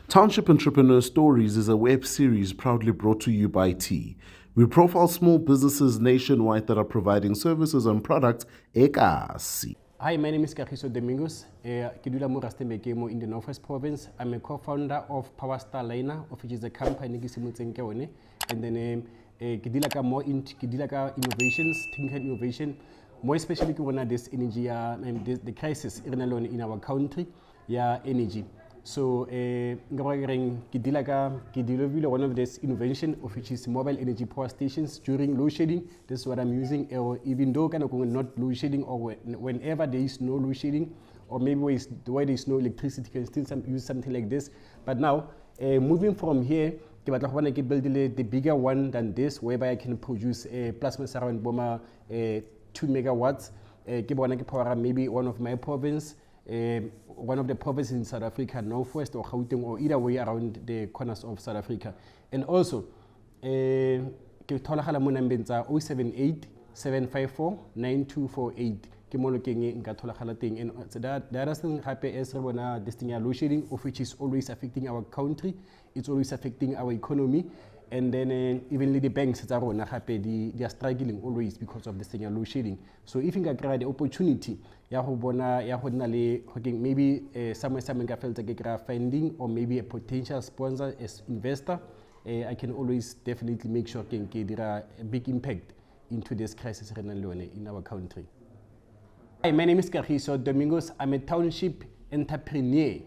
Township Entrepreneurs Stories is a web series proudly brought to you by T. We profile small businesses nationwide that are providing services and products ekasi. Hi, my name is Kagiso Domingos. Ke dula mo Rustenburg mo in the Northwest Province. I'm a co-founder of Starliner, which is a company ke simotseng ke one. And then ke dila ka more into innovations, technical innovation. More especially ke bona this energy the crisis in our country, energy. So ke developed one of this innovation of which is mobile energy power stations during load shedding. This is what I'm using, or even though not load shedding, or whenever there is no load shedding, or maybe where there is no electricity, you can still use something like this. But now moving from here, I can build the bigger one than this, whereby I can produce plasma around 2 megawatts. Power maybe one of my province. One of the provinces in South Africa, Northwest or Gauteng, or either way around the corners of South Africa. And also, ke tholagala mo number tsa 078 754 9248 ke mo lokeng nka tholagala teng. And the other thing happe is re bona this thing ya load shedding, of which is always affecting our country, it's always affecting our economy. And then even the banks they are struggling always because of this thing load shedding. So if you can create the opportunity, maybe someone can felt funding, or maybe a potential sponsor as investor, I can always definitely make sure can get a big impact into this crisis in our country. Hi, my name is Kagiso Domingos. I'm a township entrepreneur.